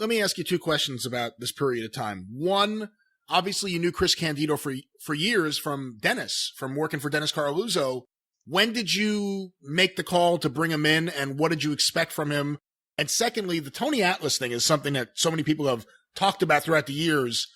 let me ask you two questions about this period of time. One, obviously you knew Chris Candido for years from Dennis, from working for Dennis Carluzzo. When did you make the call to bring him in, and what did you expect from him? And secondly, the Tony Atlas thing is something that so many people have talked about throughout the years.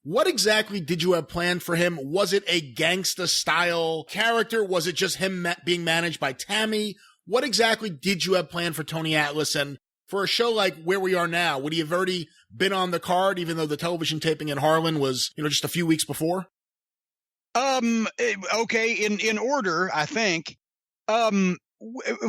What exactly did you have planned for him? Was it a gangsta-style character? Was it just him being managed by Tammy? What exactly did you have planned for Tony Atlas? And for a show like where we are now, would he have already been on the card, even though the television taping in Harlan was, just a few weeks before? Okay, in order, I think.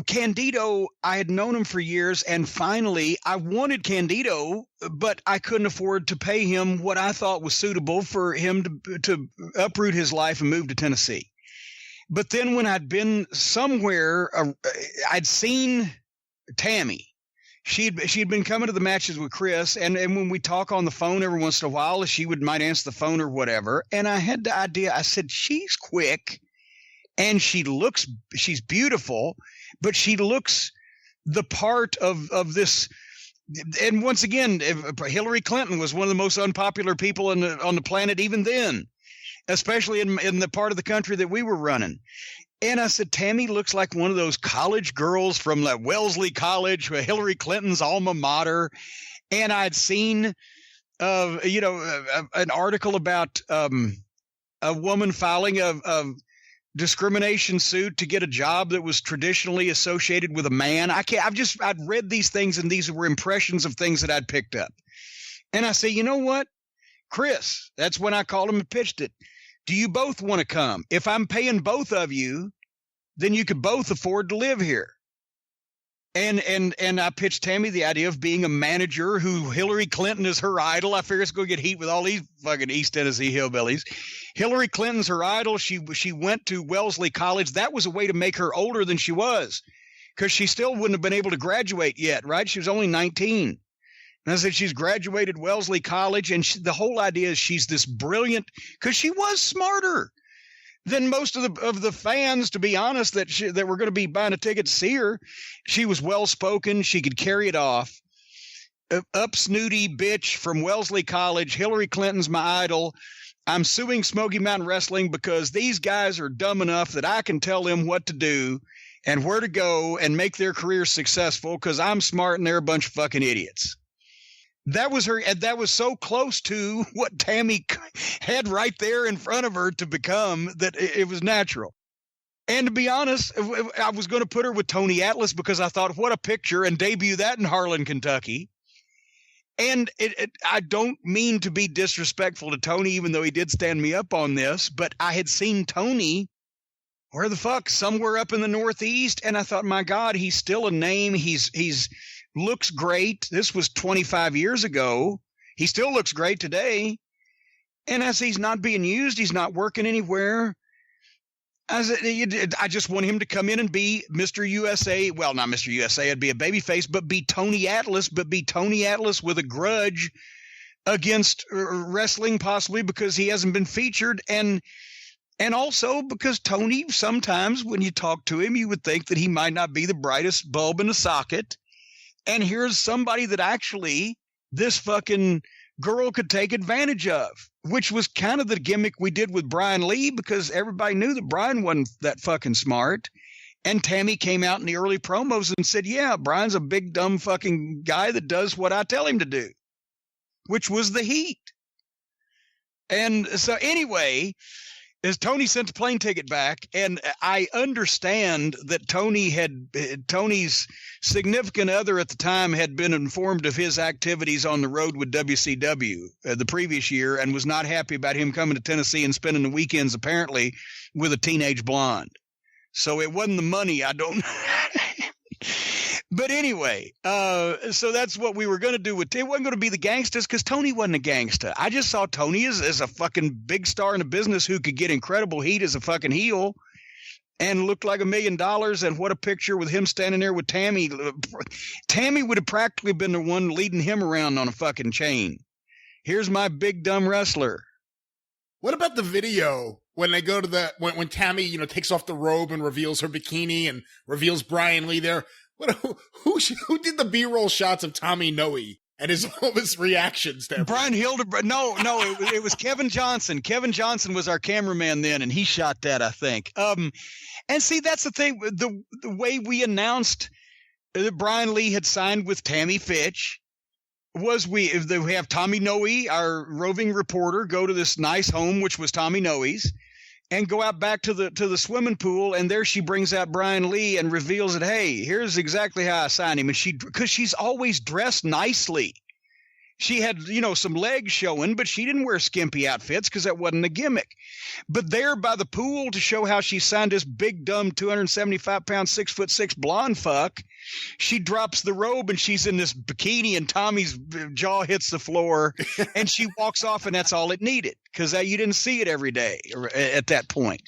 Candido, I had known him for years, and finally I wanted Candido, but I couldn't afford to pay him what I thought was suitable for him to uproot his life and move to Tennessee. But then when I'd been somewhere, I'd seen Tammy. She'd been coming to the matches with Chris, and when we talk on the phone every once in a while, she might answer the phone or whatever. And I had the idea, I said, she's quick. And she's beautiful, but she looks the part of this. And once again, Hillary Clinton was one of the most unpopular people on the planet even then, especially in the part of the country that we were running. And I said, Tammy looks like one of those college girls from like Wellesley College, Hillary Clinton's alma mater. And I'd seen, an article about a woman filing a discrimination suit to get a job that was traditionally associated with a man. I'd read these things, and these were impressions of things that I'd picked up. And I say, you know what, Chris, that's when I called him and pitched it. Do you both want to come? If I'm paying both of you, then you could both afford to live here. And I pitched Tammy the idea of being a manager who Hillary Clinton is her idol. I figure it's going to get heat with all these fucking East Tennessee hillbillies. Hillary Clinton's her idol. She went to Wellesley College. That was a way to make her older than she was, because she still wouldn't have been able to graduate yet, right? She was only 19. And I said, she's graduated Wellesley College, and the whole idea is she's this brilliant, because she was smarter than most of the fans, to be honest, that were going to be buying a ticket to see her. She was well-spoken. She could carry it off. Up snooty bitch from Wellesley College. Hillary Clinton's my idol. I'm suing Smoky Mountain Wrestling because these guys are dumb enough that I can tell them what to do and where to go and make their careers successful, because I'm smart and they're a bunch of fucking idiots. That was her, and that was so close to what Tammy had right there in front of her to become that it was natural. And to be honest, I was going to put her with Tony Atlas because I thought, what a picture, and debut that in Harlan, Kentucky. And I don't mean to be disrespectful to Tony, even though he did stand me up on this, but I had seen Tony, where the fuck, somewhere up in the Northeast, and I thought, my God, he's still a name. He's looks great. This was 25 years ago. He still looks great today. And as he's not being used, he's not working anywhere. I just want him to come in and be Mr. USA. Well, not Mr. USA. It'd be a babyface, but be Tony Atlas, with a grudge against wrestling, possibly because he hasn't been featured. And also because Tony, sometimes when you talk to him, you would think that he might not be the brightest bulb in the socket. And here's somebody that actually this fucking girl could take advantage of, which was kind of the gimmick we did with Brian Lee, because everybody knew that Brian wasn't that fucking smart. And Tammy came out in the early promos and said, yeah, Brian's a big, dumb fucking guy that does what I tell him to do, which was the heat. And so anyway, as Tony sent the plane ticket back, and I understand that Tony's significant other at the time had been informed of his activities on the road with WCW the previous year and was not happy about him coming to Tennessee and spending the weekends apparently with a teenage blonde. So it wasn't the money, I don't But anyway, so that's what we were going to do with it. Wasn't going to be the gangsters, because Tony wasn't a gangster. I just saw Tony as a fucking big star in the business who could get incredible heat as a fucking heel and looked like $1 million. And what a picture with him standing there with Tammy. Tammy would have practically been the one leading him around on a fucking chain. Here's my big dumb wrestler. What about the video when they go to when Tammy, takes off the robe and reveals her bikini and reveals Brian Lee there? Who did the B-roll shots of Tommy Noe? and all his reactions to Brian Hildebrand. No, it was Kevin Johnson. Kevin Johnson was our cameraman then, and he shot that, I think. And see, that's the thing. The way we announced that Brian Lee had signed with Tammy Sytch was we have Tommy Noe, our roving reporter, go to this nice home, which was Tommy Noe's, and go out back to the swimming pool, and there she brings out Brian Lee and reveals that, hey, here's exactly how I signed him. And because she's always dressed nicely. She had, some legs showing, but she didn't wear skimpy outfits because that wasn't a gimmick. But there by the pool to show how she signed this big, dumb, 275-pound, 6'6" blonde fuck, she drops the robe and she's in this bikini and Tommy's jaw hits the floor and she walks off, and that's all it needed because you didn't see it every day at that point.